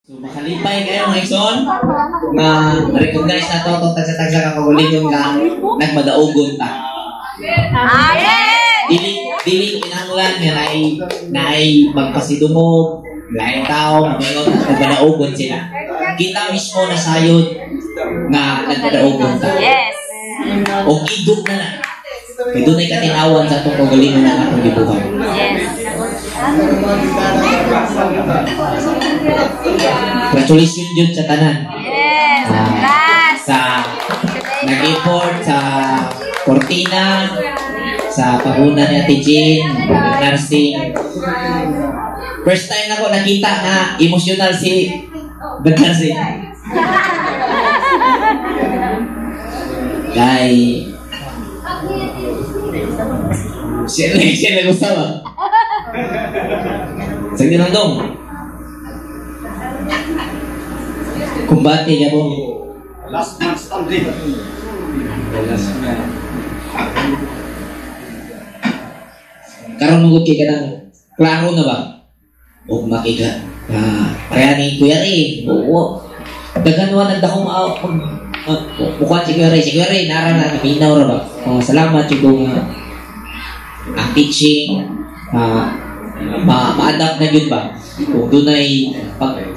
So makalipay kayo mga igsoon na recognize na to itong tagsa-tagsa ka kagulingon nga nagmadaugon ta. Amen! Dili kinahanglan nga naay magpasidungog, lain tao, mamingon at nagmadaugon sila. Kita mismo na sayod nga nagmadaugon ta. Yes! O igog na na. Kaya doon ay katinawan sa itong kagulingon na atong gibuhay. Yes! Congratulations yun sa tanan. Yes! Congrats! Sa nag-import sa Cortina, sa pahuna ni Ate Jean, nursing. First time na ko nakita na emotional si nursing. Kay siya nag-usawa. Sige lang dong. Kumbate niya po. Last man standing. Karon mugod kay kanang klaro na ba? O makita. Kaya ni Kuya Ray. Oo. Daganwa ng dakong mukha si Kuya Ray. Si Kuya Ray, nara na, naminaw na ba? Salamat yung ang teaching, ma-adapt na yun ba? Kung doon ay,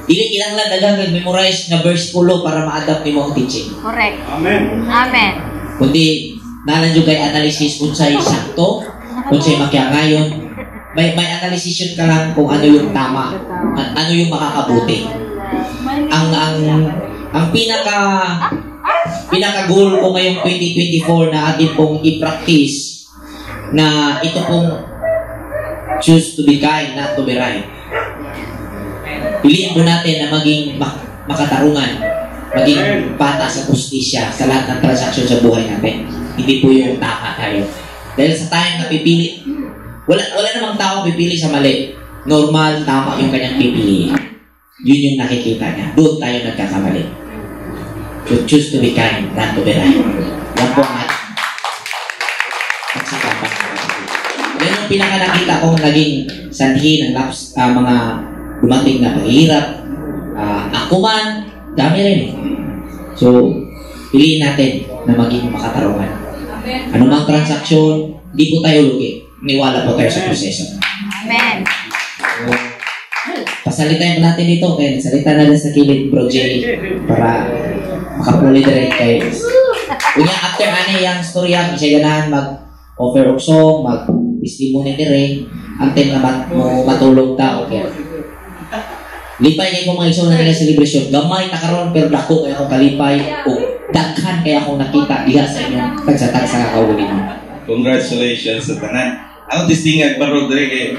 dili kinahanglan dagang memorize na verse pulo para ma-adapt ni mo ang teaching. Correct. Amen. Amen. Kundi, nalan yung kay analysis kung sa'y sakto, kung sa'y makiangayon, may analysis yun ka lang kung ano yung tama, ano yung makakabuti. Ang pinaka goal ko ngayong 2024 na atin pong i-practice na ito pong choose to be kind, not to be right. Piliin po natin na maging makatarungan, maging bata sa justisya sa lahat ng transaksyon sa buhay natin. Hindi po yung tama tayo. Dahil sa tayong napipili, wala namang tao pipili sa mali. Normal, tama yung kanyang pipili. Yun yung nakikita niya. Doon tayo nagkakamali. So choose to be kind, not to be right. Yan po ang ating pagsikapan. Yan yung pinaka nakita kong naging sanhi ng mga dumating na paghihirap. Ako man, dami rin. So, piliin natin na maging makatarungan. Anumang transaksyon, di po tayo lugi. Niwala po tayo sa proseso. Amen. So, pasalitain po natin ito. Kaya salita na lang sa kilid, Bro Jay, para makapuli direct kayo. Kunya, after yung storya, siya ganahan mag-offer of song, mag-testimony direct, until na matulog ta, okay. Lipay kayo kung mga isang na nila celebration. Gamay na karoon, pero dako kaya akong kalipay. O daghan kaya akong nakita diha sa inyong tagsa-tagsa kakawin mo. Congratulations sa tanan. Ako tistingag baro dire kay.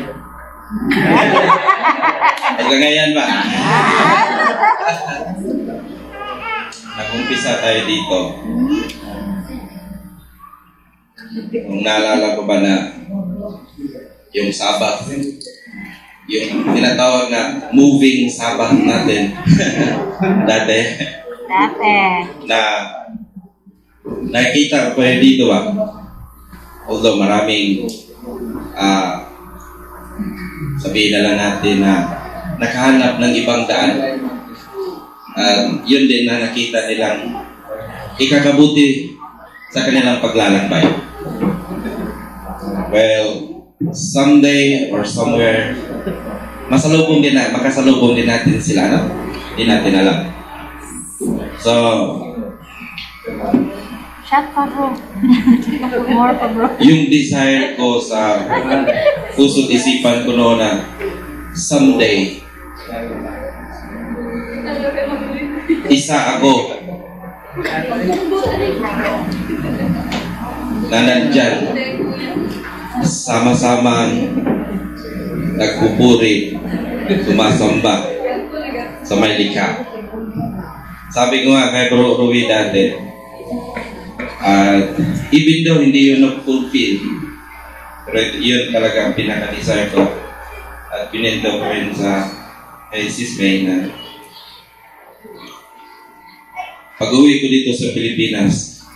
Ay ganyan ba? Nag-umpisa tayo dito. Kung naalala ko ba na yung Sabbath, yung tinatawag na moving Sabbath natin dati na nakikita ko pa dito ba, although maraming sabihin na lang natin na nakahanap ng ibang daan, yun din na nakita nilang ikakabuti sa kanilang paglalakbay. Well, someday or somewhere makasalubong din natin sila, no? Hindi natin alam. So, Shut pa, bro. More pa, bro. yung desire ko sa puso't isipan ko noon na someday isa ako na nandyan sama-samang nagpupuri, sumasamba sa may likha. Sabi ko nga kay Bro Rui dati, even though hindi yun na-fulfill, pero yun talaga ang pinaka-desire ko at pinendo ko rin sa kay Sis May na pag-uwi ko dito sa Pilipinas,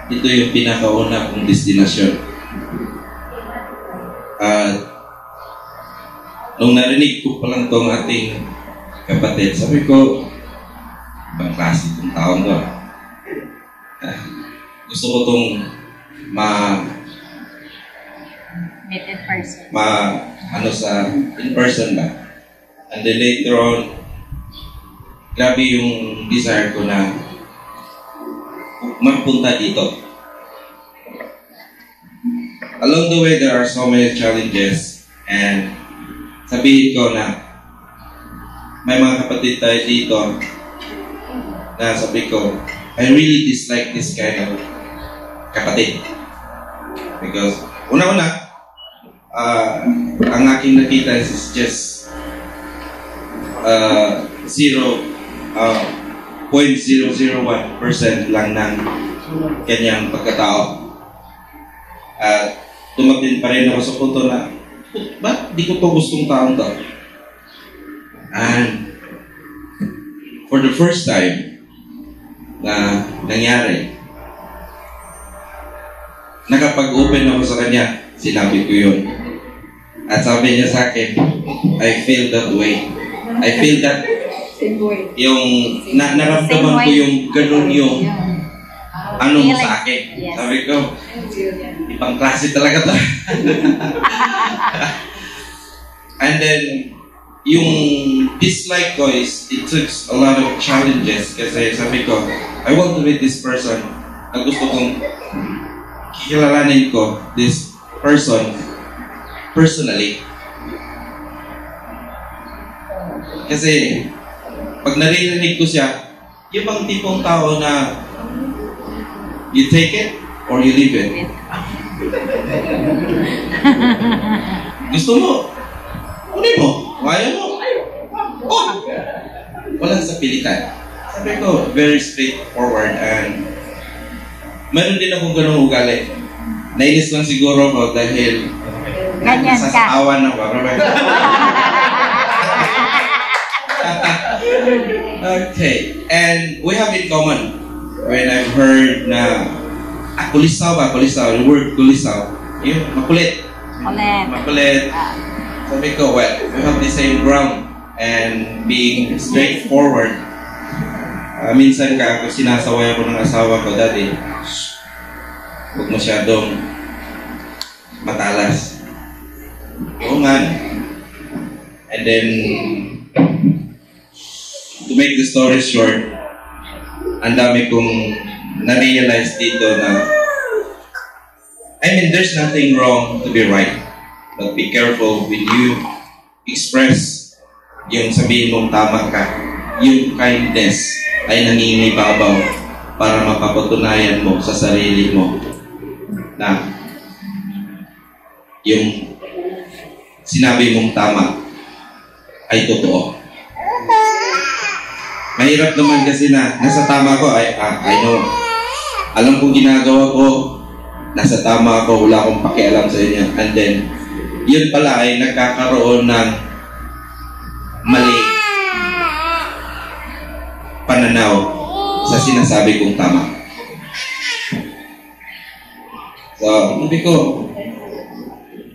ito yung pinakauna kong destinasyon. At nung narinig ko pa lang itong ating kapatid. Sabi ko, ibang klase itong taon ko. Gusto ko itong Meet in person. in person ba? And then later on, grabe yung desire ko na magpunta dito. Along the way, there are so many challenges, and sabihin ko na may mga kapatid tayo dito na sabi ko, I really dislike this kind of kapatid. Because, una-una, ang aking nakita is just 0.001% lang ng kanyang pagkatao. At tumatin pa rin ako sa punto na, ba't di ko to gustong taong to? And for the first time na nangyari, nakapag-open ako sa kanya, sinabi ko yun. At sabi niya sa akin, I feel that way. I feel that yung naramdaman ko yung ganun yung ano mo sa akin. Sabi ko, ibang klase talaga to. And then, yung dislike ko is, it took a lot of challenges kasi sabi ko, I want to meet this person. Ang gusto kong kikilalanin ko this person personally. Kasi pag naririnig ko siya, yung bang tipong tao na you take it or you leave it. Gusto mo? Kunin mo. Kaya mo. Oh! Walang sa pilitan. Sabi ko, very straightforward, and meron din akong ganung ugali. Nainis lang siguro ko dahil Ganyan ka. nasasawan ako. Okay. And we have in common when I've heard na kulisaw ba? Kulisaw. The word kulisaw. Yung makulit. Makulit. Sabi ko, well, we have the same ground and being straightforward. Minsan ka, kung sinasaway ako ng asawa ko, Daddy, huwag masyadong matalas. Oo nga. And then, to make the story short, ang dami kong na-realize dito na, I mean, there's nothing wrong to be right. But be careful when you express yung sabihin mong tama ka. Yung kindness ay nangingibabaw para mapapatunayan mo sa sarili mo na yung sinabi mong tama ay totoo. Mahirap naman kasi na nasa tama ko, I know. Alam kong ginagawa ko, nasa tama ako, wala akong pakialam sa inyo. And then, yun pala ay nagkakaroon ng mali pananaw sa sinasabi kong tama. So, sabi ko,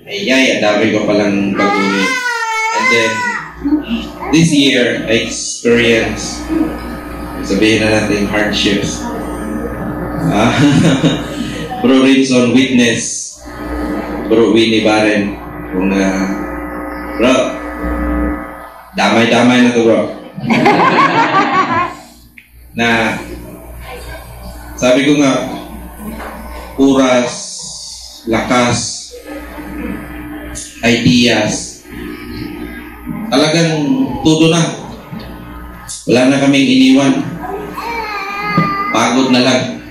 ay, dami ko palang baguhin. And then, this year, I experienced, sabihin na natin, hardships. Bro Rinson, witness. Bro Winnie Baren. Kung bro, damay-damay na to, bro. Na, sabi ko nga, oras, lakas, ideas, talagang todo na. Wala na kaming iniwan. Pagod na lang.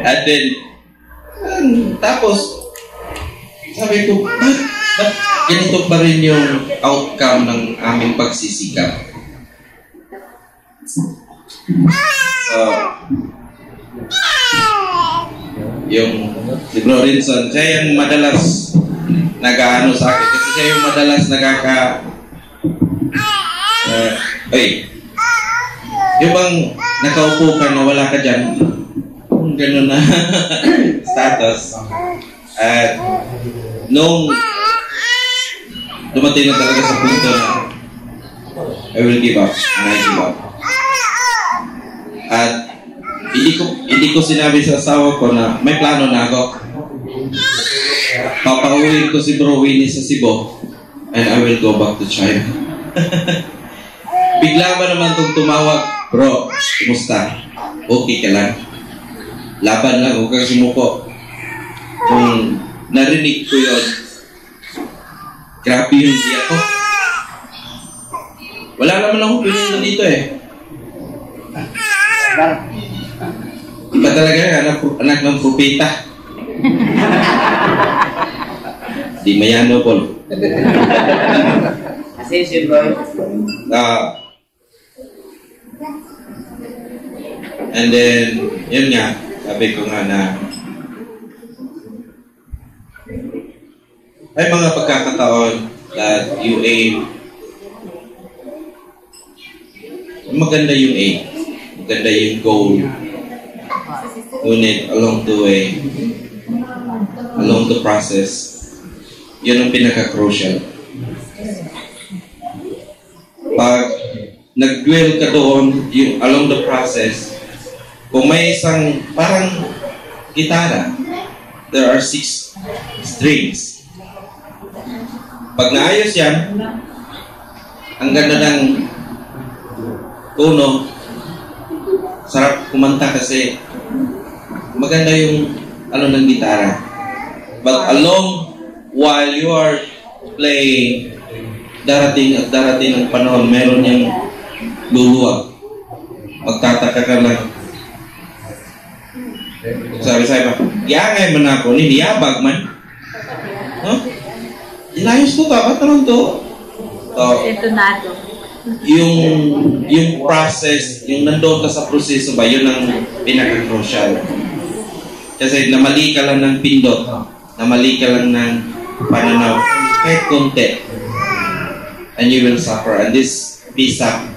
At then, tapos, sabi ko, ba't ganito pa rin yung outcome ng aming pagsisikap? So, yung si Bro Rinson, siya yung madalas nag-ano sa akin kasi siya yung madalas yung bang nakaupo ka na wala ka dyan, gano'n na status. At nung dumating na talaga sa punto na I will give up. And I give up. At hindi ko sinabi sa asawa ko na may plano na ako. Papauwiin ko si Bro Winnie sa Cebu and I will go back to China. Bigla ba naman itong tumawag, bro, kumusta? Okay ka lang? Laban lang, huwag kang sumuko. Kung narinig ko yun, grabe yung diya ko. Wala naman akong pinili dito eh. Iba talaga anak ng propeta. Di mayano po. Kasi si bro. And then, yun nga, sabi ko nga na may mga pagkakataon that you aim. Maganda yung aim. Maganda yung goal. Ngunit along the way, along the process, yun ang pinaka-crucial. Pag nag-dwell ka doon, yung along the process, kung may isang parang gitara, there are 6 strings. Pag naayos yan, ang ganda ng tono, sarap kumanta kasi maganda yung ng gitara. But while you are playing, darating ang panahon, meron niyang luluwag. Magtataka ka lang. Sabi ba, yangay man ako, niliyabag man. Huh? Inayos ko ka, ba't naman to? So, Ito na to. yung process, yung nandoon ka sa proseso ba, yun ang pinaka-crucial. Kasi namali ka lang ng pindot, namali ka lang ng pananaw, kahit konti, and you will suffer. And this visa,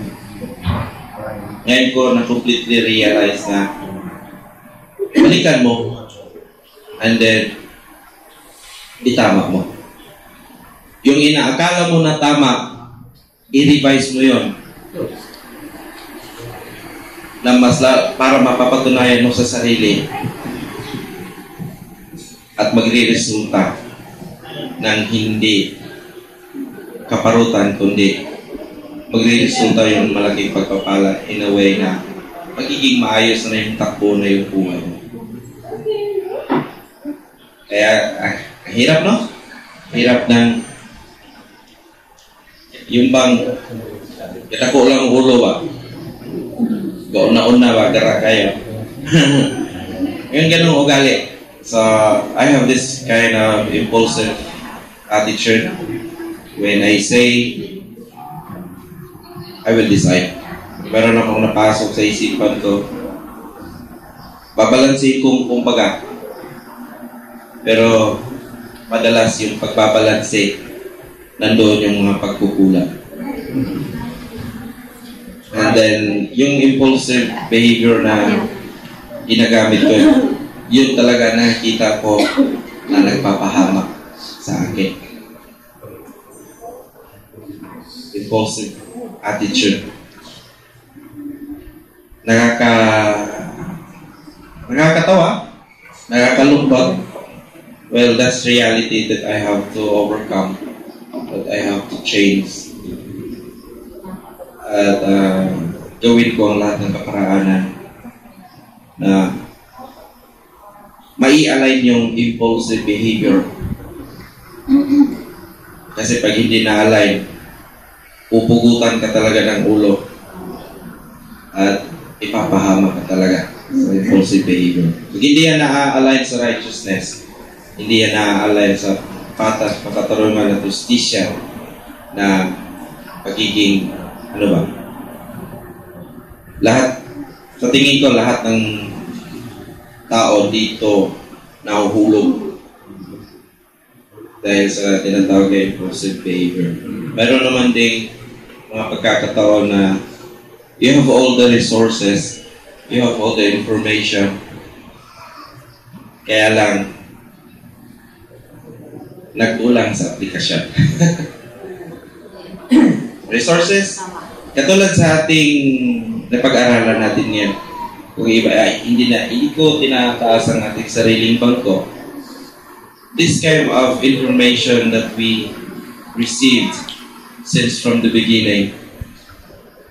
ngayon ko na completely realize na balikan mo and then itama mo. Yung inaakala mo na tama, i-revise mo yon na para mapapatunayan mo sa sarili at magre-resulta ng hindi kaparutan, kundi magre-resulta yung malaking pagpapala in a way na magiging maayos na yung takbo na yung buhay mo. Kaya, hirap, no? Hirap ng yung bang kita ko lang ang ulo ba? Gauna-una ba? Gara kayo. Yung ganung ugali. So, I have this kind of impulsive attitude. When I say, I will decide. Meron akong napasok sa isipan ko. Babalansin kong kumbaga. Pero, madalas yung pagbabalansin, nandoon yung mga pagkukulang. And then, yung impulsive behavior na ginagamit ko, yun talaga nakikita ko na nagpapahamak sa akin. Impulsive attitude. Nakakatawa, nakakalungkot. Well, that's reality that I have to overcome, that I have to change. At gawin ko ang lahat ng kaparaanan na mai-align yung impulsive behavior. Kasi pag hindi na-align, pupugutan ka talaga ng ulo at ipapahamak ka talaga sa impulsive behavior. Pag hindi yan na-align sa righteousness, hindi yan na-align sa patas, pakatarungan at justisya na pagiging, lahat, sa tingin ko, lahat ng tao dito nahuhulog dahil sa tinatawag na impulsive behavior. Meron naman ding mga pagkakataon na you have all the resources, you have all the information, kaya lang nagkulang sa aplikasyon. Resources, Katulad sa ating napag-aralan natin ngayon, kung iba ay hindi ko tinataas ang ating sariling bangko. This kind of information that we received since from the beginning,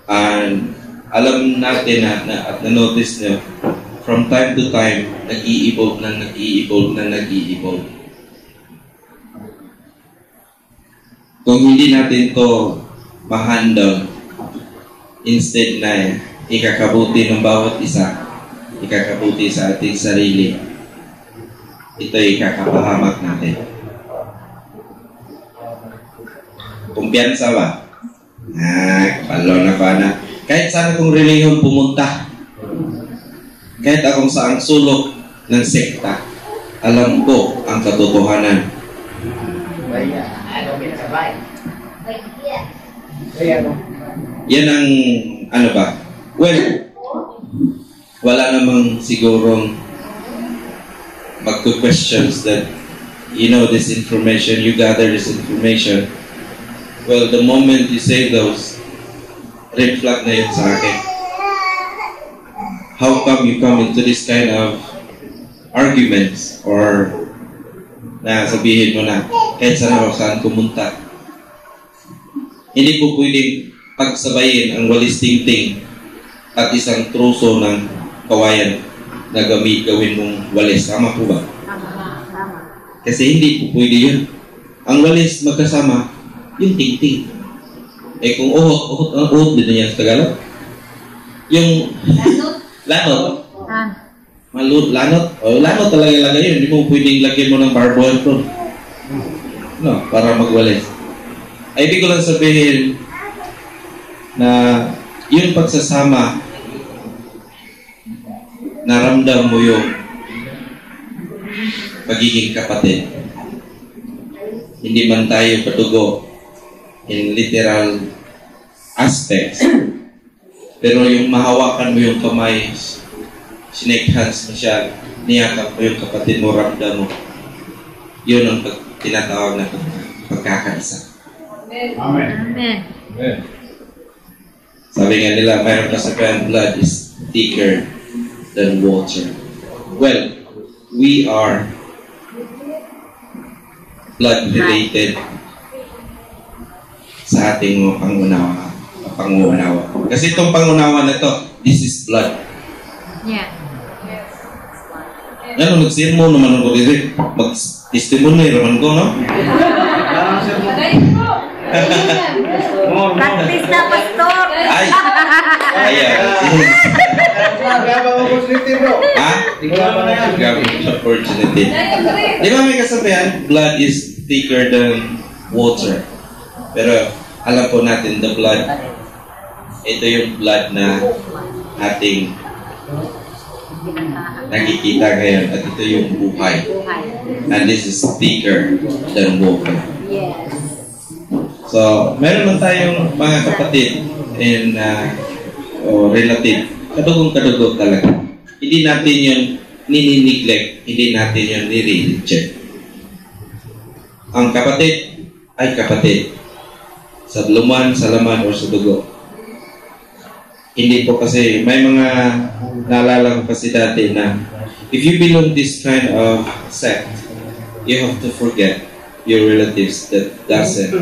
and alam natin at na-notice nyo, from time to time, nag-i-evolve. Kung hindi natin to ma-handle, instead na ikakabuti ng bawat isa, ikakabuti sa ating sarili, ito'y ikakapahamak natin. Kumpiyansa ba? Palo na pa na. Kahit saan akong reliyon pumunta, kahit akong saang sulok ng sekta, alam ko ang katotohanan. Yan ang ano ba? Well, wala namang sigurong magko-questions that you know this information, you gather this information. Well, the moment you say those, red flag na yun sa akin. How come you come into this kind of arguments or na sabihin mo na kahit saan pumunta, hindi po pwedeng pagsabayin ang walis tingting at isang truso ng kawayan na gawin mong walis. Tama po ba? Kasi hindi po pwede yun. Ang walis magkasama, yung tingting. Kung uhot din niya sa Tagalog. Yung lanot. Lanot. Lanot talaga lagay yun. Hindi mo pwedeng lagyan mo ng barbed wire. No, para magwalis. Ay, ibig ko lang sabihin na yung pagsasama, naramdam mo yung pagiging kapatid. Hindi man tayo patugo in literal aspects, pero yung mahawakan mo yung kamay, snake hands mo siya, niyakap mo yung kapatid mo, ramdam mo, yun ang tinatawag na pagkakaisa. Amen. Amen. Sabi nga nila, mayroon kasabihan, blood is thicker than water. Well, we are blood related sa ating mga pangunawa. Kasi itong pangunawa na to, this is blood. Yeah. Yan, nag-sermon naman ako dito. Mag-testimony naman ko, no? Practice na, pastor. Ay! Ayan. Ha? Opportunity. Di ba may kasabihan, blood is thicker than water. Pero alam po natin, the blood, ito yung blood na ating nakikita ngayon at ito yung buhay. And this is thicker than water. Yes. So, meron man tayong mga kapatid and relative. Kadugong-kadugong talaga. Hindi natin yun nini-neglect. Hindi natin yun nire-reject. Ang kapatid ay kapatid. Sa luman, sa laman, o sa dugo. Hindi po kasi, may mga naalala ko kasi dati na if you belong this kind of sect, you have to forget your relatives that doesn't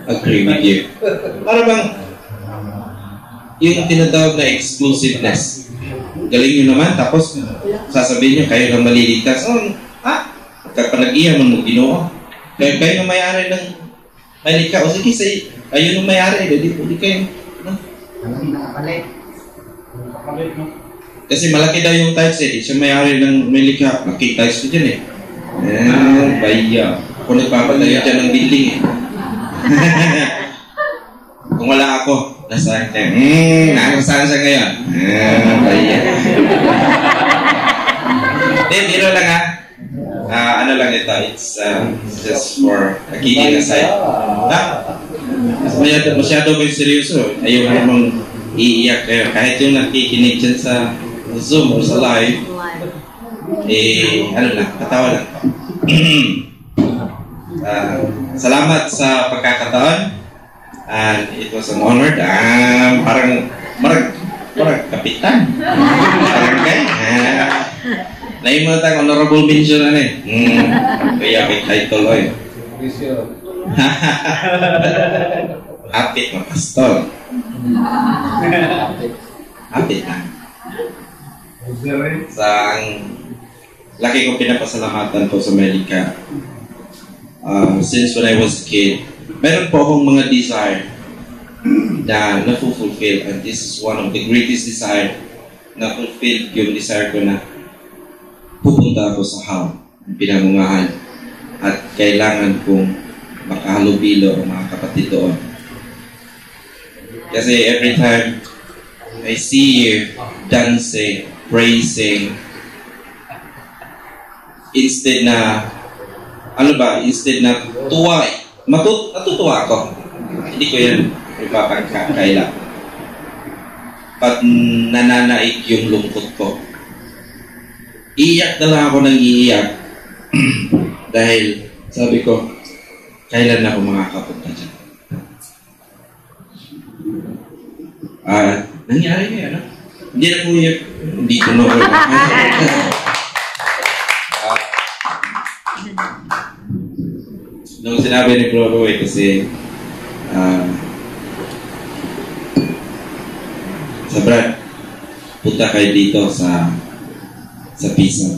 agree with you. Para bang yung tinatawag na exclusiveness. Galing nyo naman, tapos sasabihin nyo, kayo lang maliligtas. Kapanag-iya man mo Ginoo. Kayo na may-ari ng malika. O sige, kayo na may-ari. Hindi kayo. Kasi malaki daw yung tiles eh. Siya may-ari ng malika. Malaki tiles ko dyan eh. Baya. Ako nagpapatayo dyan ng building eh. Kung wala ako, nasaan siya? Nakasaan siya ngayon? Baya. Biro lang ha. Ano lang ito, it's just for a kidding aside. Masyado kayo seryoso. Ayaw ka namang iiyak kayo. Kahit yung nakikinig dyan sa Zoom o sa live, ano lang, katawa lang. Salamat sa pagkakataon. And it was an honor. Parang kapitan. Barangay. Naimata honorable mention ano eh. Kaya may title o eh. Hapit na pastor. Hapit na. Sa laki ko pinapasalamatan po sa Amerika. Since when I was a kid, meron po akong mga desire na na-fulfill, and this is one of the greatest desire na fulfill yung desire ko na pupunta ako sa HAL, pinangungahan, at kailangan kong makahalubilo ang mga kapatid doon. Kasi every time I see you dancing, praising, instead na tuwa, natutuwa ako. Hindi ko yan ipapagkakaila. Pag nananaig yung lungkot ko, iiyak na lang ako ng iiyak. Dahil sabi ko, kailan na ako makakapunta dyan? Nangyari nga, ano? Hindi na po yun. Hindi ko na ako. Nung sinabi ni Bro Roy kasi sa Brad, punta kayo dito sa Pisa.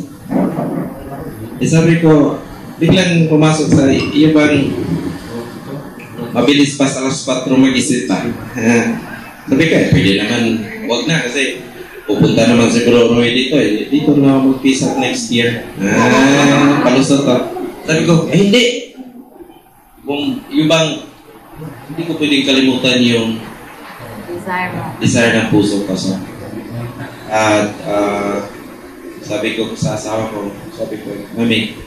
Sabi ko, biglang pumasok sa iyo bang mabilis pa sa alas 4 mag-isip pa. Sabi ko, pwede naman, wag na kasi pupunta naman si Bro Roy dito eh. Dito na ako mag-Pisa next year. Palusot to. Sabi ko, hindi. Kung yung bang, hindi ko pwedeng kalimutan yung desire ng puso ko. So. At sabi ko sa asawa ko, Mami,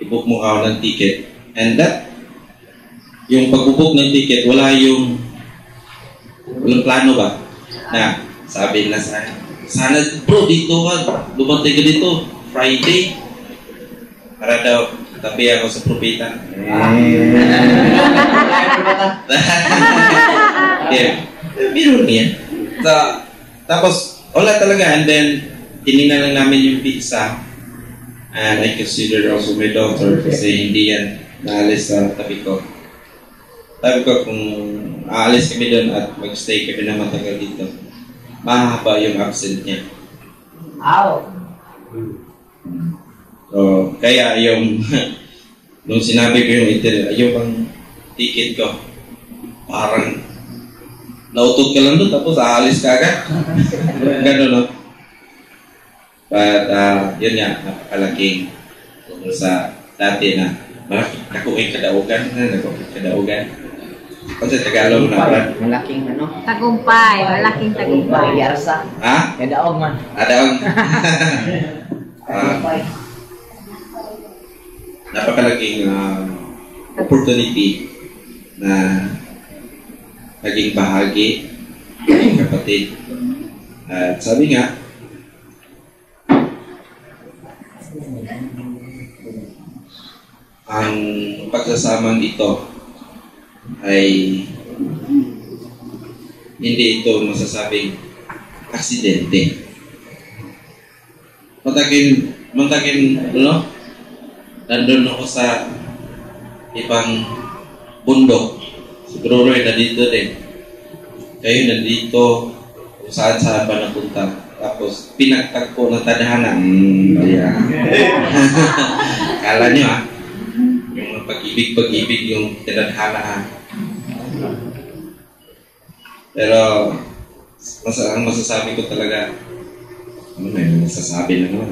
i-book mo ako ng ticket. And that, yung pag-book ng ticket, walang plano ba? Na, sabi na sana bro, dito ka, lumantay ka dito, Friday. Para daw, tabi ako sa propeta. Biro niya. Tapos, wala talaga. And then, tinignan lang namin yung pizza. And I considered also my daughter kasi hindi yan naalis sa tabi ko. Sabi ko, kung aalis kami doon at mag-stay kami na matagal dito, mahaba yung absent niya. So, kaya yung nung sinabi ko yung pang ticket ko, parang nautog ka lang doon tapos aalis ka agad. Gano'n, no? But, yun nga, napakalaking sa dati na nakuking kadaugan. Kasi Tagalog na, Brad. Malaking ano? Malaking tagumpay. Yarsa. Ha? Kadaog man. Daog. Napakalaking opportunity na naging bahagi ng kapatid. At sabi nga, ang pagsasamang ito ay hindi ito masasabing aksidente. Matakin, ano? Nandun ako sa ibang bundok. Siguro rin nandito din. Kayo nandito kung saan pa napunta. Tapos pinagtagpo ng tadhana. Ayan. Kala nyo yung pag-ibig yung tinadhana. Pero ang masasabi ko talaga, may masasabi na naman.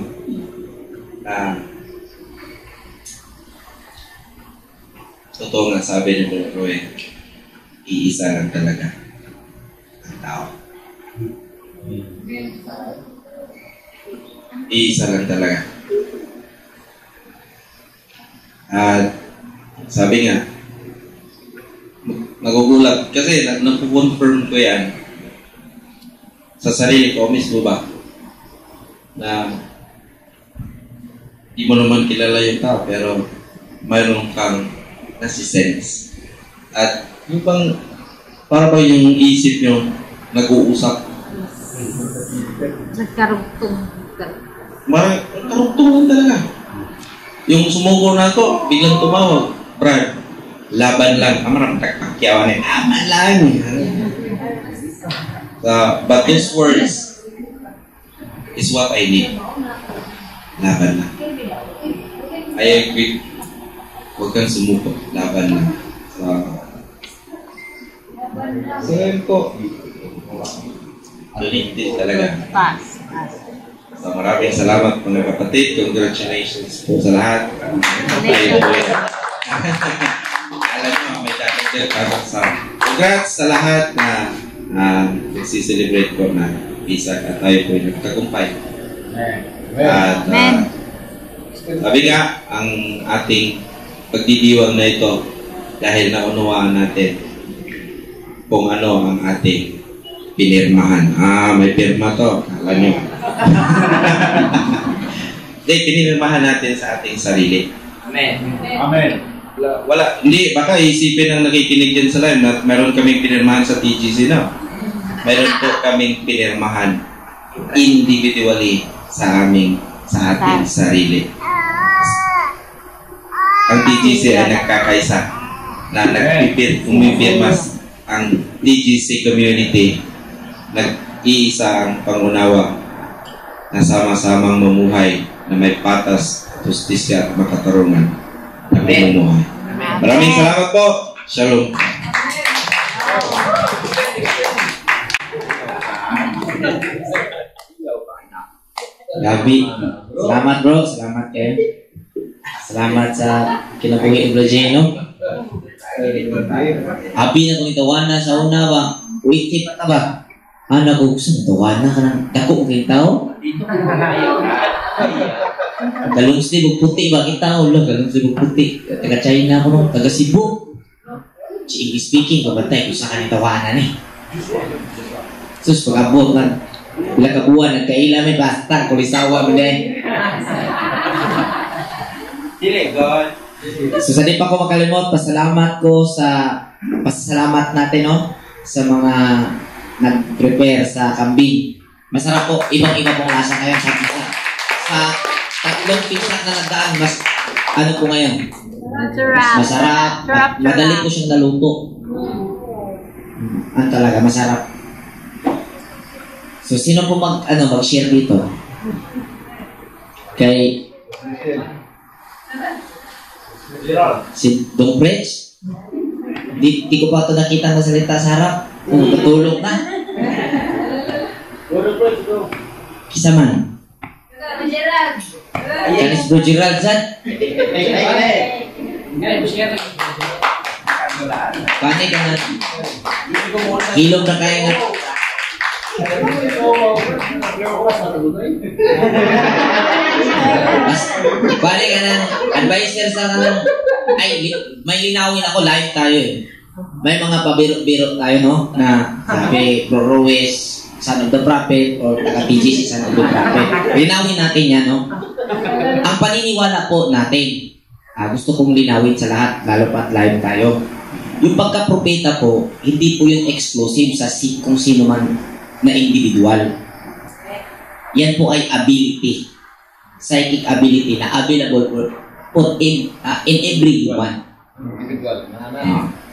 Totoo nga sabi ni Bro Roy, iisa lang talaga ang tao. Iisa lang talaga. At sabi nga, nagugulat kasi nakukonfirm ko yan sa sarili ko mismo ba na di mo naman kilala yung tao pero mayroon kang nasi-sense. At Yung bang, para ba yung isip nyo nag-uusap? Nagkarugtong. Marang karugtungan talaga. Yung sumuko na to, biglang tumawag. Brad, laban lang. Amarang takakyawan eh. Laban lang. But these words is what I need. Laban lang. I agree. Huwag kang sumuko. Laban lang. So yun po. Alintin talaga. Pass. So, maraming salamat mga kapatid. Congratulations po sa lahat. Alam nyo, may dating sa congrats sa lahat na nagsiselebrate ko na Isaac at tayo po yung nagkakumpay. At sabi nga, ang ating pagdidiwang na ito dahil naunawaan natin kung ano ang ating pinirmahan. May pirma to. Alam nyo. Hindi, pinirmahan natin sa ating sarili. Amen. Amen. Wala, hindi, baka isipin ng nakikinig dyan sa live na meron kaming pinirmahan sa TGC na. Meron po kaming pinirmahan individually sa ating sarili. Ang TGC ay nagkakaisa na umipirmas ang TGC community, nag-iisa ang pangunawa na sama-samang mamuhay na may patas, justisya at makatarungan na pamumuhay. Maraming salamat po. Shalom. Gabi. Salamat bro. Salamat kayo. Salamat sa kinabuhi Ibrajeno. Abi na kung itawana sa una ba? Wait, pa ba? Anak ko, gusto itawana ka ng dako kong tao? Galong slibog puti ba kita? Ulo, galong slibog puti. Taga China ako nung, taga Cebu. English speaking, kabatay kung saan itawanan eh. Sus, pag-abot lang. Bila kabuan, nagkaila may basta, kulisawa mo din. So sa di pa ko makalimot, pasalamat natin no, sa mga nag-prepare sa kambing. Masarap po, ibang-iba pong lasa ngayon sa pizza. Sa tatlong pizza na nagdaan, mas ano po ngayon? Masarap. Madali po siyang naluto. Ang talaga, masarap. So sino po mag-share dito? Kay si Dong Pretch? Di ko pa ito nakita na salita sa harap. Natulog na. Kisa man? Kanis Bro Gerald Zad? Paano ka na? Kilong na kaya nga. Balik ka na, advisor sa kanang, may linawin ako, live tayo eh. May mga pabiro-biro tayo, no? Na sabi, Bro Ruiz, Son of the Prophet, or taga-PGC, Son of the Prophet. Linawin natin yan, no? Ang paniniwala po natin, gusto kong linawin sa lahat, lalo pat live tayo. Yung pagka-propeta po, hindi po yung exclusive sa kung sino man na individual. Yan po ay ability. Psychic ability na available for in everyone.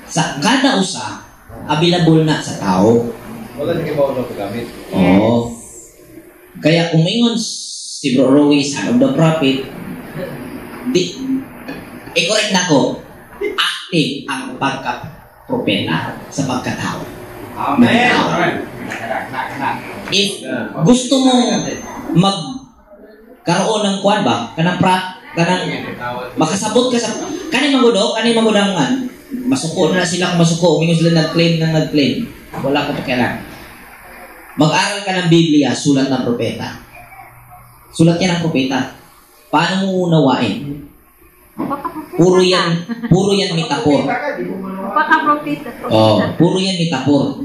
Sa kada usa, available na sa tao. Wala na kibaw na paggamit. Oo. Kaya kung mingon si Bro Ruiz, Son of the Prophet, correct na ko, active ang pagka-propeta sa pagkatao. Amen. If gusto mong magkaroon ng kuwan ba, kanang makasabot ka sa kanang magudangan, masuko na sila kung masuko, umingon sila nag-claim. Wala ka pakialam. Mag-aral ka ng Biblia, sulat ng propeta. Sulat yan ng propeta. Paano mo unawain? Puro yan metaphor. Puro yan metaphor.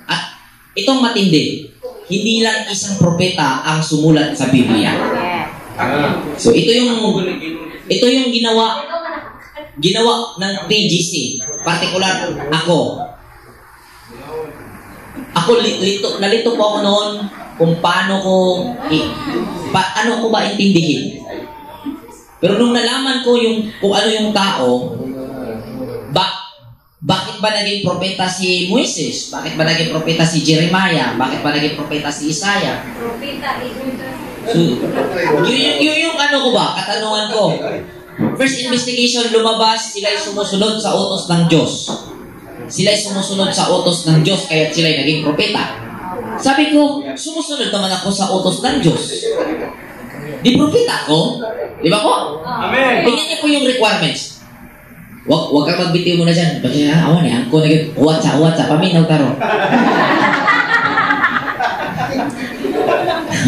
At itong matindi, hindi lang isang propeta ang sumulat sa Biblia. So ito yung ginawa ginawa ng TGC, particular ako. Nalito po ako noon kung paano ko, ano ko ba intindihin. Pero nung nalaman ko kung ano yung tao, bakit ba naging propeta si Moises? Bakit ba naging propeta si Jeremiah? Bakit ba naging propeta si Isaiah? So, yung ano ko ba, katanungan ko. First investigation, lumabas, sila'y sumusunod sa utos ng Diyos. Sila'y sumusunod sa utos ng Diyos, kaya sila'y naging propeta. Sabi ko, sumusunod naman ako sa utos ng Diyos. Di propeta ko? Di ba po? Amen. Tingnan niyo po yung requirements. Huwag kang magbitiw mo na dyan. Bakit na, awan eh, ko naging, uwatsa, paminaw tarong.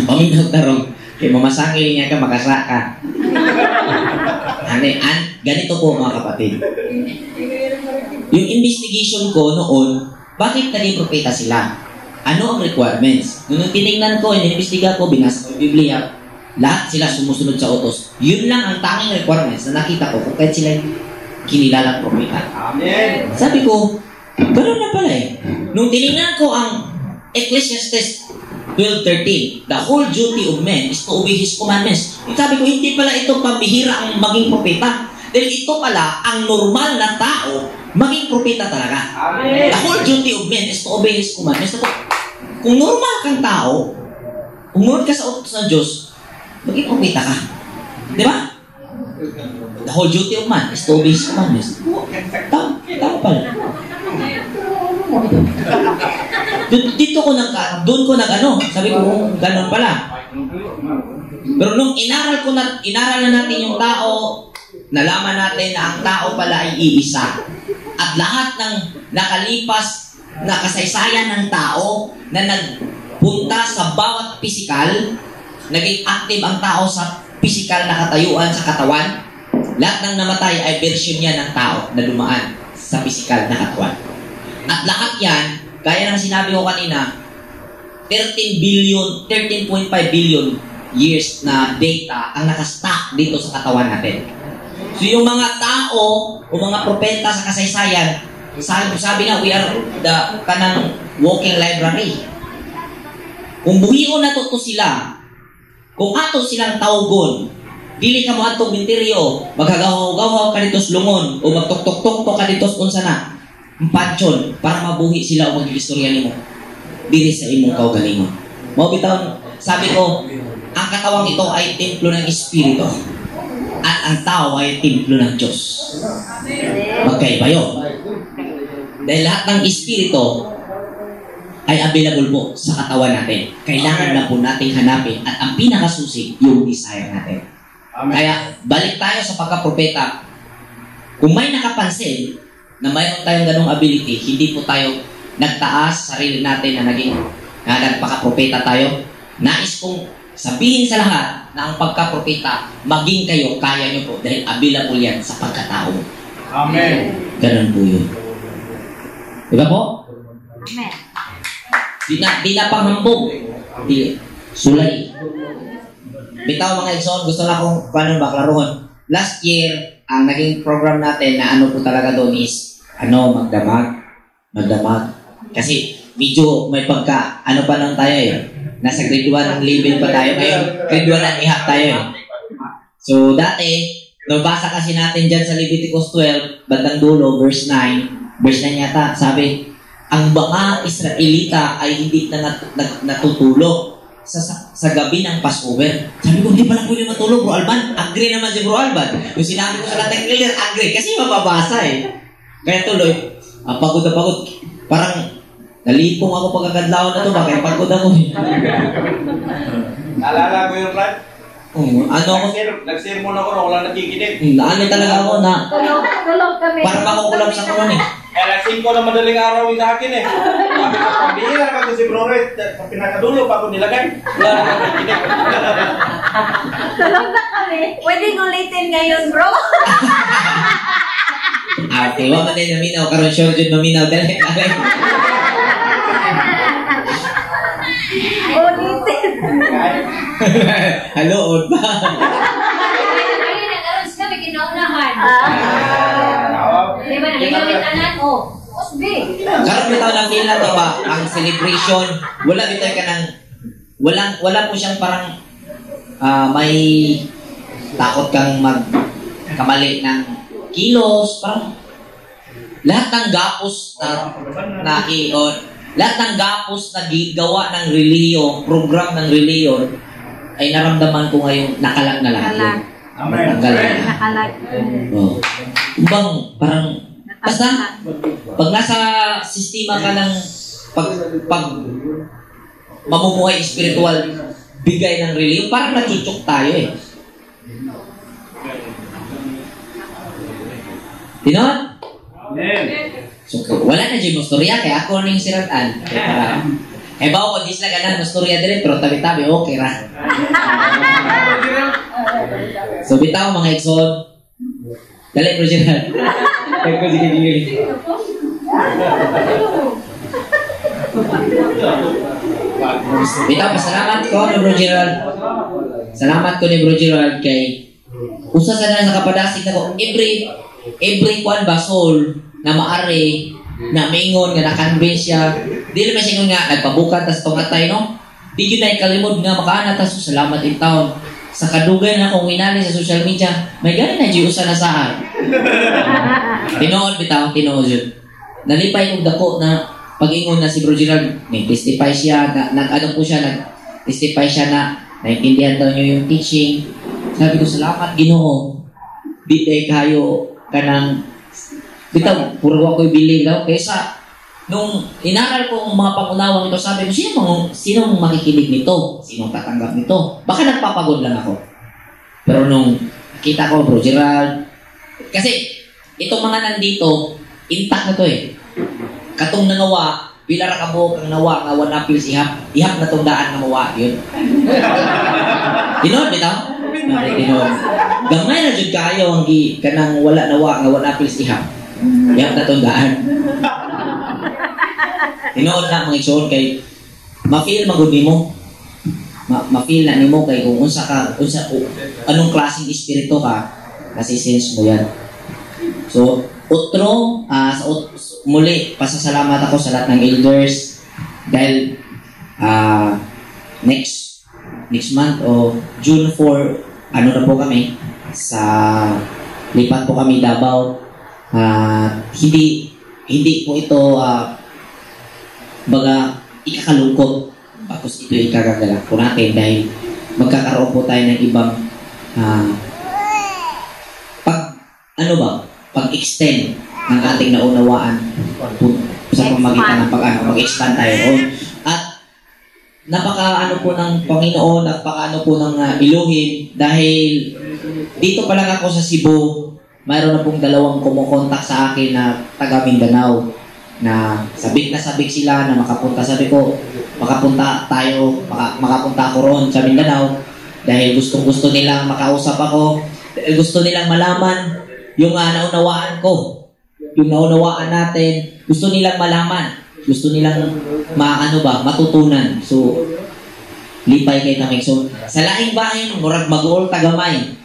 Paminaw tarong. Kaya mamasangil niya ka, makasa ka. Ganito po mga kapatid. Yung investigation ko noon, bakit naging propeta sila? Ano ang requirements? Nung tinignan ko, inimbestiga ko, binasa ko yung Biblia, lahat sila sumusunod sa utos. Yun lang ang tanging requirements na nakita ko kung kahit sila kinilalang propeta. Amen. Sabi ko, gano'n na pala eh. Nung tinignan ko ang Ecclesiastes 12:13, the whole duty of man is to obey his commandments. Sabi ko, hindi pala ito pambihira ang maging propeta. Dahil ito pala, ang normal na tao, maging propeta talaga. Amen. The whole duty of man is to obey his commandments. Kung normal kang tao, umunod ka sa utos ng Diyos, maging propeta ka. Di ba? The whole duty of man is to obey his commandments. Tama pala. Doon ko sabi ko, gano'n pala. Pero nung inaral na natin yung tao, nalaman natin na ang tao pala ay iisa. At lahat ng nakalipas na kasaysayan ng tao na nagpunta sa bawat pisikal, naging active ang tao sa pisikal na katayuan sa katawan, lahat ng namatay ay version niya ng tao na dumaan sa pisikal na katawan. At lahat yan, gaya ng sinabi ko kanina, 13.5 billion years na data ang nakastack dito sa katawan natin. So yung mga tao o mga propeta sa kasaysayan, sabi nga, we are the kanang walking library. Kung buhion na to sila, kung ato silang tawgon, dili ka mo atong minteryo, maghagaw-gaw ka dito sa lungon, o magtok-tok-tok ka dito sa unsa na, mpansyon, para mabuhi sila o mag-istorya nimo diri sa imong kaugalingon. Mao bitaw, sabi ko, ang katawang ito ay templo ng Espiritu at ang tao ay templo ng Diyos. Magkaiba yun. Dahil lahat ng Espiritu ay available po sa katawan natin. Kailangan na po nating hanapin at ang pinakasusi, yung desire natin. Amen. Kaya balik tayo sa pagkapropeta. Kung may nakapansin na mayroon tayong ganong ability, hindi po tayo nagtaas sarili natin na nagpakapropeta tayo. Nais kong sabihin sa lahat na ang pagkapropeta, maging kayo, kaya nyo po dahil available yan sa pagkatao. Amen. Ganun po yun. Diba po? Amen. Di na panghambog. Sulay. Bitaw mga Exxon, gusto lang kung paano ba klaruhon. Last year, ang naging program natin na ano po talaga doon is magdamag. Kasi medyo may pagka, pa lang tayo eh. Nasa grade 1 ang level pa tayo. Ngayon, grade 1 ang ihap tayo eh. So dati, nabasa kasi natin dyan sa Leviticus 12, bandang dulo, verse 9 yata, sabi, ang mga Israelita ay hindi na natutulog sa gabi ng Passover. Sabi ko, hindi pala pwede matulog, Bro Alban. Agree naman si Bro Alban. Yung sinabi ko sa lahat ng clear, agree. Kasi mababasa eh. Kaya tuloy, pagod na pagod. Parang, nalipong ako pagkakadlaw na to. Kaya pagod ako eh. Naalala ko yung Brad? Nag-sermon ako na wala nakikinig. Talaga ako na Tulog kami. parang makukulab sa kuno eh. Kaya 5 na madaling araw yung sa akin eh. Sabi ko, pambihira naman ko si Bro Red. Pinakadulo pa ako nilagay. Wala na nakikinig. Tulog na kami. Pwedeng ulitin ngayon, bro. Okay, wala man din naminaw. Karoon sure dyan naminaw. Dali. Ulitin. Hello, Oda. Ayun, nag-aros kami, kinaunahan. Karon bitaw lang feel na to ba ang celebration, wala bitaw ka nang wala po siyang parang may takot kang magkamali ng kilos, parang lahat ng gapos lahat ng gapos na gigawa ng reliyon, program ng reliyon ay naramdaman ko ngayon nakalag na lahat yun. Nakalag. Oh. Bang parang basta pag nasa sistema ka ng pag mamumuhay spiritual bigay ng reliyon, parang nachuchok tayo eh. Tinon? So, wala na dyan mastorya, kaya ako ning siratan. Eh ba ako, dis lang ka na mastorya din, pero tabi-tabi, okay ra. So, bitaw mga Exxon. Dali, Bro Gerald. Kaya ko sige gigil. Bitaw, pasalamat ko ni Bro Gerald. Salamat ko ni Bro Gerald kay usa sa na nakapadasig na ko every kwan basol na maari na mingon nga na-convince siya. Dili man siya nga nagpabukat tas tungatay no. Di gyud na ikalimod nga makaana tas salamat in town. Sa kadugay na akong winali sa social media, may gani na usa na saan. Tinood bitaw, tinood yun. Nalipay kong dako na pag-ingon na si Bro Gerald, nag-testify siya, nag-testify siya na naintindihan daw niyo yung teaching. Sabi ko, salamat Ginoo. Di kayo kanang bitaw, puro ako'y believe daw. Kaysa, nung inaral ko ang mga pangunawang ito, sabi ko, sinong makikinig nito? Sinong tatanggap nito? Baka nagpapagod lang ako. Pero nung nakita ko, Bro Gerald, kasi itong mga nandito, intact na to eh. Katong nangawa, pilar ka mo kang nawa, nga wala pils ihap na tong daan na mawa, yun. Tinod, bitaw? Tinod. Gamay na dyan kayo ang kanang wala nawa, nga wala pils ihap na tong daan. Tinod na mga igsoon kay ma-feel magud nimo. Ma-feel na nimo kay kung anong klaseng espiritu ka, nasisense mo yan. So, muli, pasasalamat ako sa lahat ng elders dahil next month o June 4, na po kami lipat po kami Davao. Hindi po ito baga ikakalungkot tapos ito ikagagala po natin dahil magkakaroon po tayo ng ibang pag-extend ng ating naunawaan sa pamagitan ng mag-expand tayo. At napaka po ng Panginoon, napaka po ng Elohim dahil dito pa lang ako sa Cebu, mayroon na pong dalawang kumukontak sa akin na taga Mindanao na sabik sila na makapunta. Sabi ko, makapunta ako roon sa Mindanao dahil gustong-gusto nilang makausap ako, dahil gusto nilang malaman yung naunawaan ko, yung naunawaan natin, gusto nilang malaman, gusto nilang matutunan. So, lipay kay tamig. So, sa laing bahin, murag mag-uol tagamay.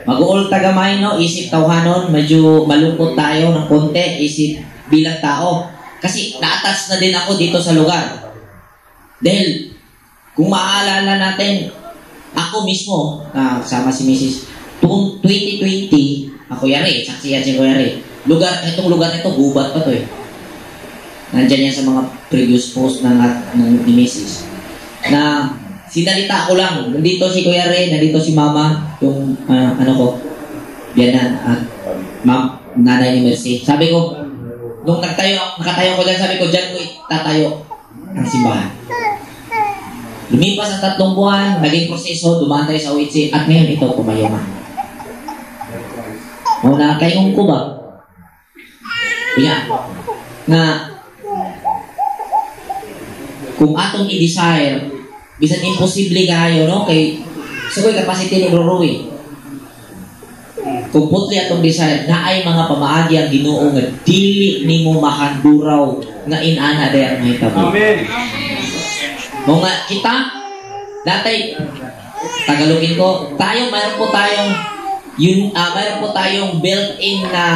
Mag-uol tagamay, no? Isip tawhanon, medyo malungkot tayo ng konti, isip bilang tao. Kasi naatas na din ako dito sa lugar. Dahil, kung maaalala natin, ako mismo, kasama si Mrs. Tuong 2020, ako yari, saksiyan si Yari. Itong lugar nito, gubat pa to eh. Nandyan yan sa mga previous post ng ni Mrs. Na sinalita ko lang, nandito si Kuya Ray, nandito si Mama, yung yan na, nanay ni Mercy. Sabi ko, nung nakatayo ko dyan, sabi ko, dyan ko itatayo ang simbahan. Lumipas ang 3 buwan, naging proseso, dumaan tayo sa OHC, at ngayon ito, pumayama. Nakayong ko ba? Kuya, na kung atong i-desire, bisan imposible kayo, no? Kay sa ko'y capacity ni Bro Roy. Kung putli atong desire, na ay mga pamaagi ang Ginoo nga dili nimo mahanduraw nga inana dayang mahitabo. Amen. Mga kita, datay, Tagalogin ko, mayroon po tayong built-in na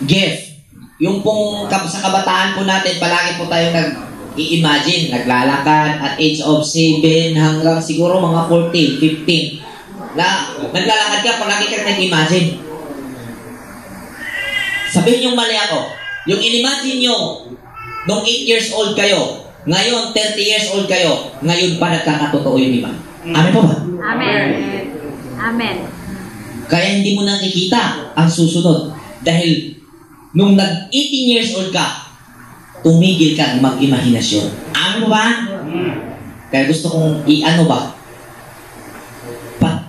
gift yung pong sa kabataan po natin, palagi po tayo nag-i-imagine, naglalakad at age of 7 hanggang siguro mga 14, 15. Na naglalakad ka, palagi ka nag-imagine. Sabihin yung mali ako. Yung in-imagine nyo, nung 8 years old kayo, ngayon 30 years old kayo, ngayon pa nagkakatotoo yung iba. Amen po ba? Amen. Amen. Kaya hindi mo nakikita ang susunod. Dahil nung nag-18 years old ka, tumigil kang mag-imahinasyon. Amen mo ba? Kaya gusto kong i-ano ba?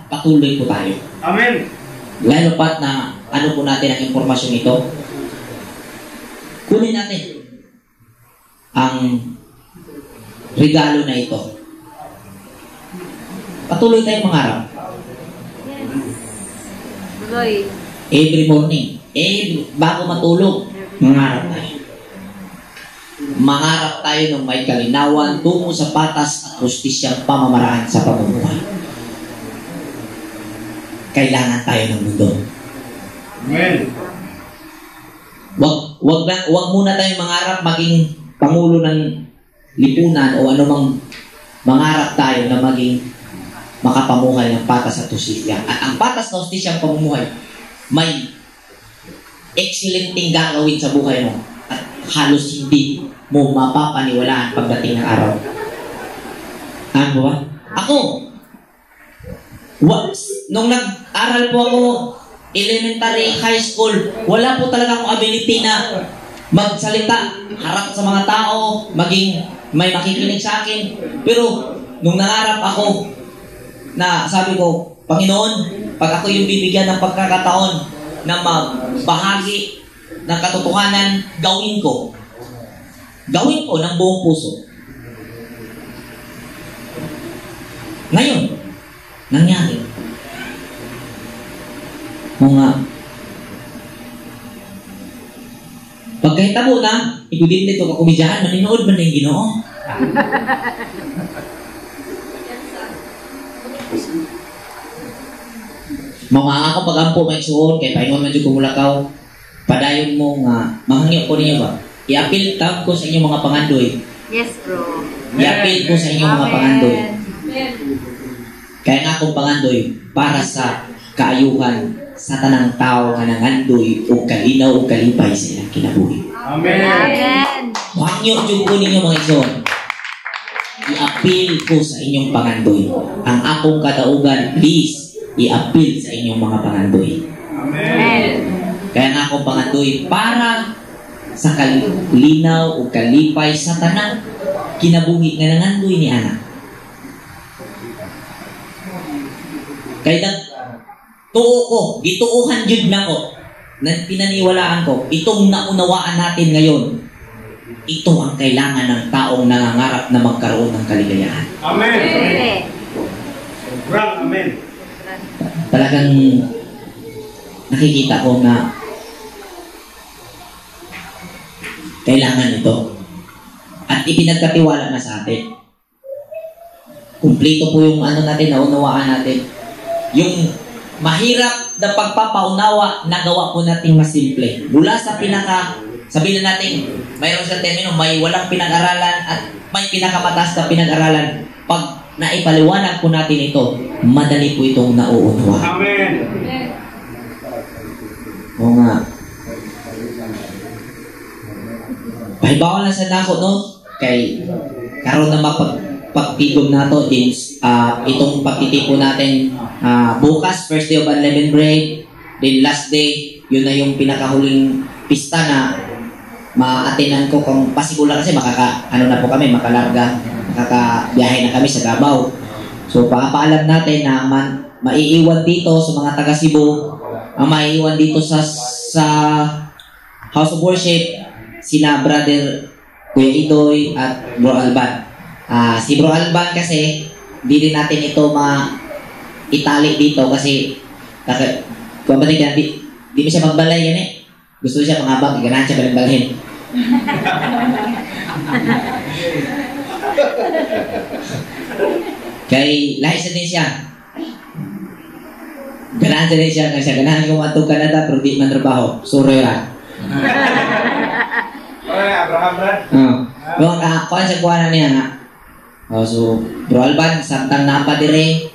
Patuloy po tayo. Amen. Lalo pat na ano po natin ang impormasyon ito. Kunin natin ang regalo na ito. Patuloy tayong mangarap. Tuloy. Every morning, bago matulog, mangarap tayo. Mangarap tayo ng may kalinawan tungo sa patas at justisyang pamamaraan sa pamumuhay. Kailangan tayo ng mundo. Amen. Wag muna tayong mangarap maging pangulo ng lipunan o anumang mangarap tayo na maging makapamuhay ng patas at justisya. At ang patas na justisyang pamumuhay, may excellenting gagawin sa buhay mo at halos hindi mo mapapaniwalaan pagdating ng araw. Ano ba? Ako, nung nag-aral po ako elementary, high school, wala po talaga akong ability na magsalita, harap sa mga tao, maging may makikinig sa akin. Pero nung nangarap ako na sabi ko, Panginoon, pag ako yung bibigyan ng pagkakataon na magbahagi ng katotohanan, gawin ko ng buong puso. Ngayon, nangyari. Mga pagkahitabo na, ikudin dito kakumidyahan, maninood man na yung Ginoo. Mga ako pagampo may suon, kaya paingon man dyan kumulakaw, padayon mo nga, mahangyo ko ninyo ba? I-appeal tab ko sa inyong mga pangandoy. Yes, bro. I-appeal ko sa inyong mga pangandoy. Kaya nga akong pangandoy, para sa kaayuhan sa tanang tao nga nangandoy o kalinaw o kalipay sa ilang kinabuhi. Amen. Amen. Mahangyo dyan ko ninyo mga ison. I-appeal ko sa inyong pangandoy. Ang akong kadaugan, please, i-appeal sa inyong mga pangandoy. Amen. Kaya nga akong pangandoy para sa kalinaw o kalipay sa tanang kinabuhi nga nangandoy ni anak. Kaya tuo ko, gituuhan jud na ko, na pinaniwalaan ko, itong naunawaan natin ngayon, ito ang kailangan ng taong nangangarap na magkaroon ng kaligayahan. Amen. Amen. Sobrang amen. Talagang nakikita ko na kailangan ito. At ipinagkatiwala na sa atin. Kumplito po yung ano natin, naunawaan natin. Yung mahirap na pagpapaunawa, nagawa po natin mas simple. Mula sa sabihin natin, mayroon sa termino, may walang pinag-aralan at may pinakamataas na pinag-aralan. Pag naipaliwanag po natin ito, madali po itong nauunawaan. Amen. Oo nga. Pahibawa lang sa nako, no? Kay karon na pagtigom na to, James, itong pagtitipo natin bukas, first day of unleavened bread, then last day, yun na yung pinakahuling pista na ma-attenan ko kung possible kasi makalarga, makakabiyahe na kami sa Davao. So, papaalam natin na maiiwan dito sa mga taga Cebu, maiiwan dito sa House of Worship, sina Brother Kuya Idoy at Bro Alban. Si Bro Alban kasi, di rin natin ito itali dito kasi kung di mo siya magbalay yan eh. Gusto siya mangabang, ganahan siya baling-balhin. Kay lahi sa din siya. Ganahan sa din siya, ganahan kung matong Canada pero di man trabaho. Suro yan. Abraham, Brad. Yung kuha sa kuha na niya nga. So, Bro Alban, samtang napa dire,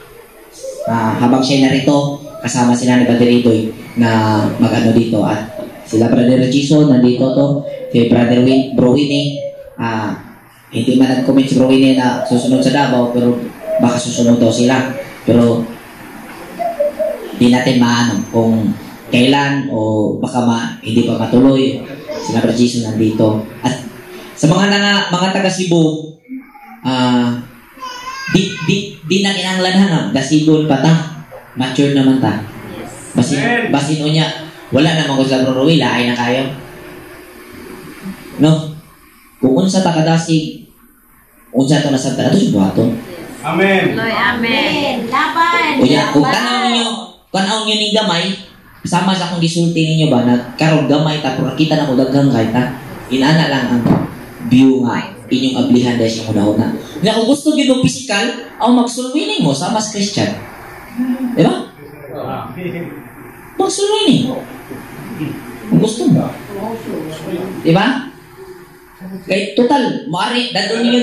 habang siya narito, kasama sila ni Brother Idoy na mag-ano dito. At sila Brother Jason, nandito to. Si Brother Bro Winnie, hindi man nag-comment si Bro Winnie na susunod sa Davao, pero baka susunod daw sila. Pero, di natin maano kung kailan o baka hindi pa matuloy. Sila Brother Jason nandito. At sa mga taga Cebu, di na kinanglanhan dasigon pa ta. Mature naman ta. Basin o niya, wala naman ko sa Bro Roy, laay na kayo. No? Kung unsa ta kadasig, unsa to nasabta, ito yung buhaton. Amen. Lord, amen. Laban. Kuya, kung tanaw nyo ni gamay, sama sa akong gisulti ninyo ba, na karong gamay ta, pero kita na ko daghang kahit ta, inana lang ang view nga, inyong ablihan dahil siya una-una. Nga kung gusto nyo ng physical, ang mag-sulwining mo sa mas Christian. Diba? Mag-sulwining. Kung gusto mo. Diba? Kaya total, maari, dadon ninyo,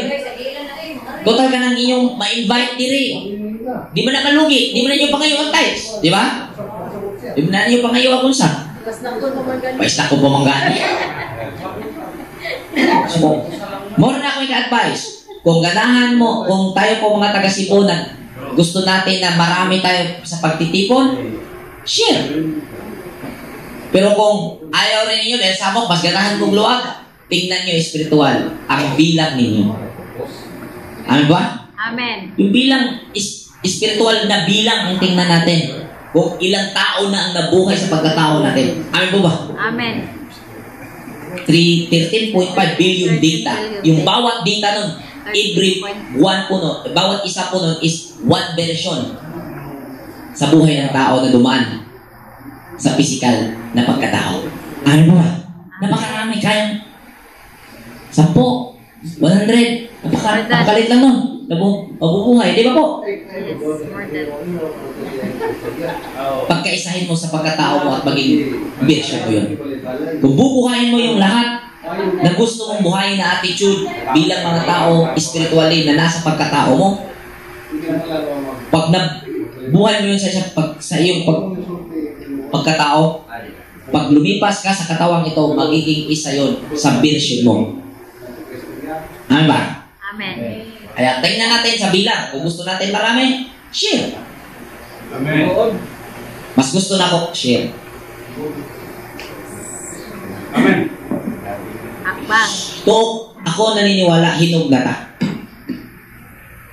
total ka ng inyong ma-invite diri. Di mo na malugi, di mo na nyo pangayo ang tiles. Diba? Di mo na nyo pangayo akong sa. Paista ko pumanggani. So, more na ako ika-advise. Kung ganahan mo, kung tayo po mga taga-sipunan, gusto natin na marami tayo sa pagtitipon, share. Pero kung ayaw rin ninyo, dahil sabok, mas ganahan kong luwag, tingnan nyo espiritual, ang bilang ninyo. Amen ba? Amen. Yung bilang, espiritual na bilang ang tingnan natin. Kung ilang tao na ang nabuhay sa pagkatao natin. Amen po ba? Amen. 13.5 billion data. Yung bawat data nun, every one po nun, bawat isa po nun is one version sa buhay ng tao na dumaan sa physical na pagkatao. Ano ba? Napakarami kayang 10, 100, napakalit lang nun. Mabubuhay, di ba po? Yes, more than. Pagkaisahin mo sa pagkatao mo at maging version mo yun. Kung bubuhayin mo yung lahat na gusto mong buhayin na attitude bilang mga tao spiritually na nasa pagkatao mo, pag nabuhay mo yun sa iyong pagkatao, pag lumipas ka sa katawang ito, magiging isa yun sa version mo. Amen ba? Amen. Kaya tingnan natin sa bilang. Kung gusto natin marami, share. Amen. Mas gusto na ko, share. Amen. Akbang. To, ako naniniwala, hinog na ta.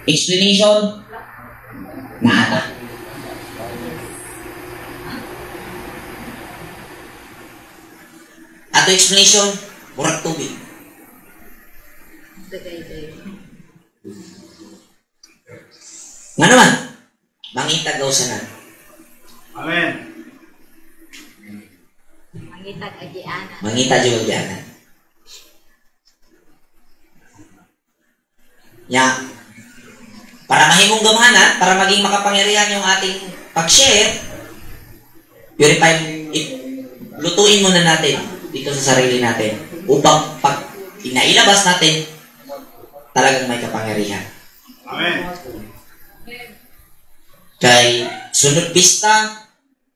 Explanation, naata. Ato explanation, murag tubig. Nga naman, mangitag gawsanan. Amen. Mangitag agianan. Mangita yung magdianan. Ya, para mahimong gamahanan, para maging makapangyarihan yung ating pag-share, purify, lutuin muna natin dito sa sarili natin upang pag inailabas natin, talagang may kapangyarihan. Amen. Kay sunod pista,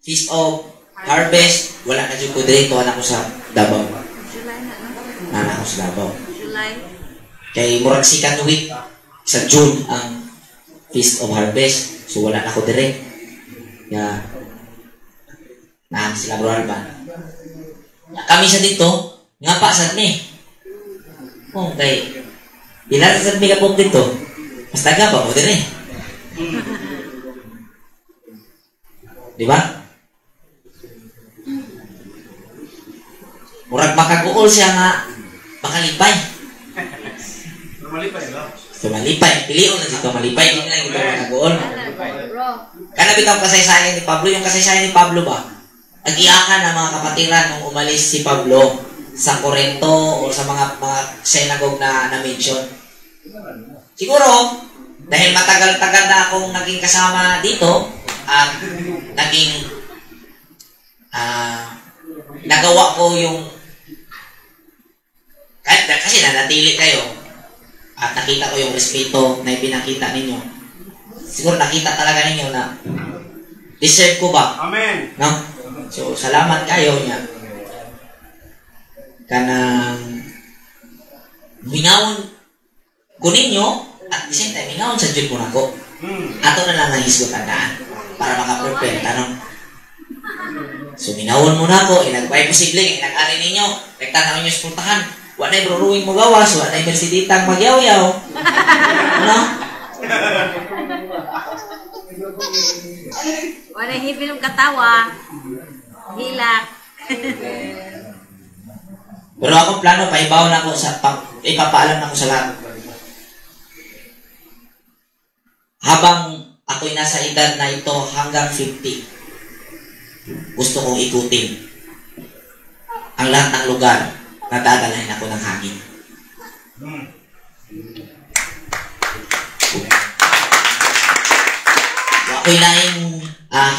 Feast of Harvest, wala na dyan ko dito, anak ko sa Davao. July na, no? Anak ko sa Davao. July. Kay murag second week sa June ang Feast of Harvest. So wala na ako direct. Kaya naan sila Bro Alban. Kami sa dito, nga pa sad ni. Kung kay ilan sa mi ka po dito. Basta ka pa mo dire. Di ba? Murag makaguol siya nga makalipay. Malipay ba? So malipay, pilion na dito malipay, hindi na lang ito makaguol. Bro. Kana bitaw kasaysayan ni Pablo, yung kasaysayan ni Pablo ba? Nag-iyakan ng mga kapatiran nung umalis si Pablo sa Corinto o sa mga synagogue na na-mention. Siguro, dahil matagal-tagal na akong naging kasama dito at naging nagawa ko yung Kasi nanatili kayo at nakita ko yung respeto na ipinakita ninyo. Siguro nakita talaga ninyo na deserve ko ba? Amen. No? So, salamat kayo niya. Kanang minawon ko ninyo at the same time, minawon sa Diyos ko na ko. Ato na lang nangis ko tandaan para makaprepare. Tanong, so, minawon mo na ko, inagpay posible, inag-ari ninyo, nagtanaw nyo sa puntahan, wala na ibruruing mo gawas, wala na ibersiditang magyaw-yaw. Ano? Wala hipin ng katawa. Hilak. Pero ako plano, paibaw na ako sa, ipapaalam na ako sa lahat. Habang ako'y nasa edad na ito hanggang 50, gusto kong ikutin ang lahat ng lugar na dadalhin ako ng hangin. Ako'y laing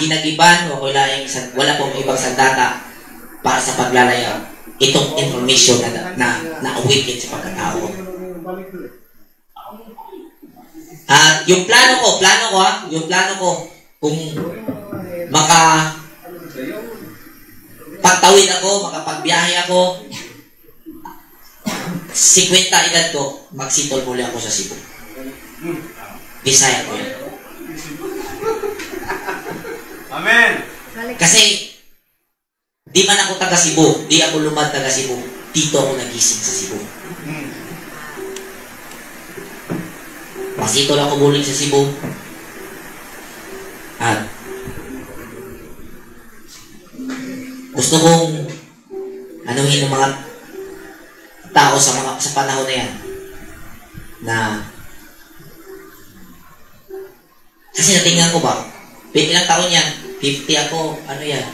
hinagiban, wala pong ibang sandata para sa paglalayaw. Itong information na awaken sa pagkatao. At yung plano ko kung pagtawid ako, makapagbiyahe ako, 50 edad ko, magsitol muli ako sa Cebu. Bisaya ko yun. Amen. Kasi, di man ako taga Cebu, di ako lumad taga Cebu, dito ako nagising sa Cebu. Masitol ako buling sa Cebu. At gusto kong anuhin ng mga tao sa panahon na yan na kasi natingnan ko ba ilang taon yan? 50 ako, ano yan?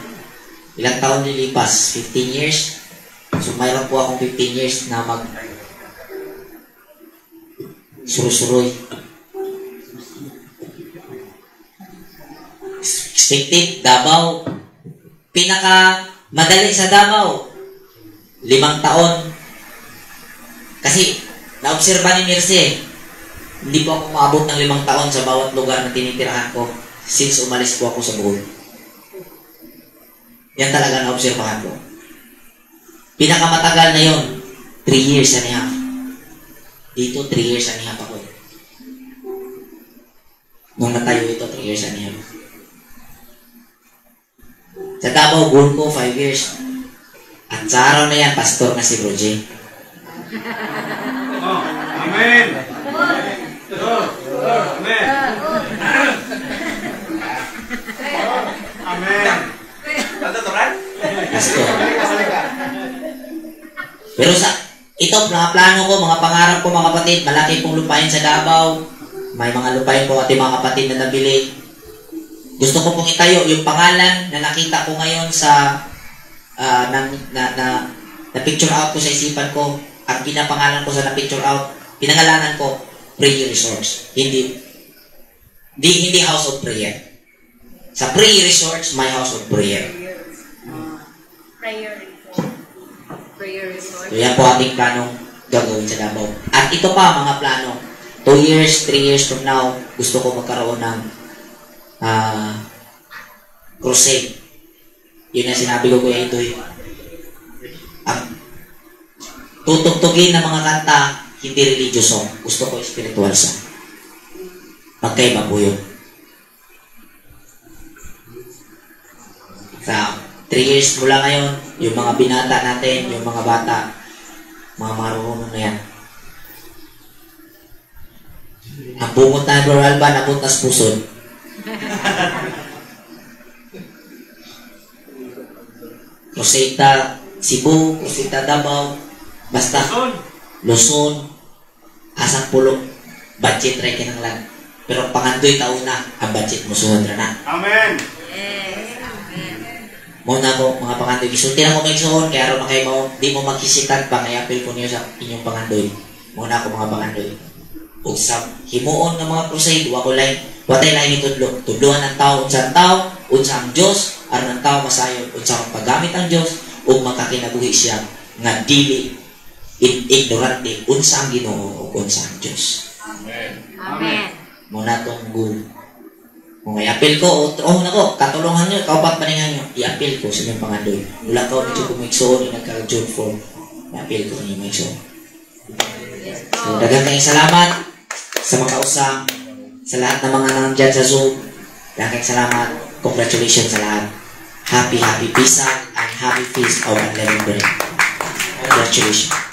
Ilang taon nilipas? 15 years? So mayroon po akong 15 years na surusuroy. Expected, Davao. Pinaka madali sa Davao, 5 taon. Kasi, naobserba ni Mirce, hindi po ako maabot ng 5 taon sa bawat lugar na tinitirahan ko since umalis po ako sa Bohol. Yan talaga naobserbahan ko. Pinakamatagal na yon, 3 years and a half. Dito, 3 years and a half ako. Nung natayo ito, 3 years and a half. Sa Davao, goal ko, 5 years. At sa araw na yan, pastor na si Bro J. Oh, amen. Amen. Amen. Pastor. Pero ito, mga plano ko, mga pangarap ko, mga kapatid, malaki pong lupain sa Davao. May mga lupain po at mga kapatid na nabili. Gusto ko pong itayo yung pangalan na nakita ko ngayon sa na picture out ko sa isipan ko. Ang pinapangalan ko sa na picture out, pinangalanan ko Prayer Resorts. Hindi House of Prayer. Sa Prayer Resorts, my House of Prayer. Prayer resort. So yan po ating planong gagawin sa Davao. At ito pa mga plano. 2 years, 3 years from now, gusto ko magkaroon ng crusade. Yun ang sinabi ko Kuya Idoy. Ang tutugtugin ng mga kanta, hindi religious song. Gusto ko spiritual song. Magkaiba po yun. Sa 3 years mula ngayon, yung mga binata natin, yung mga bata, mga marunong na yan. Ang bungot na Bro Alba, nabot na sa pusod. Rosita, Cebu, Rosita, Davao, basta Luzon, asang pulong, budget rin kinanglan. Pero pangandoy taon na, ang budget mo sunod na. Amen. Muna ko, mga pangandoy, gisulti na mo may suhon, kaya rin kayo mo, di mo maghisitan pa, kaya apel ko niyo sa inyong pangandoy. Muna ko mga pangandoy. Ug sa himuon ng mga crusade, watay lain itudlo. Tudloan ng tao, unsang tao, unsang Diyos, aron ang tao masayon, unsang paggamit ang Diyos, ug makakinabuhi siya nga dili ignorante unsa ang Ginoo ug unsa ang Dios. Amen. Muna tong goal. Kung i-appeal ko, nako, katulungan nyo, kaupat paningan nyo, i-appeal ko sa inyong pangandoy. Wala ka medyo kumiksoon, nagka-John 4, i-appeal ko niyo may show. So, dagang kayong salamat sa makausang, sa lahat ng mga nandiyan sa Zoom. Dagang kayong salamat, congratulations sa lahat. Happy Pisa and happy feast of unleavened bread. Congratulations.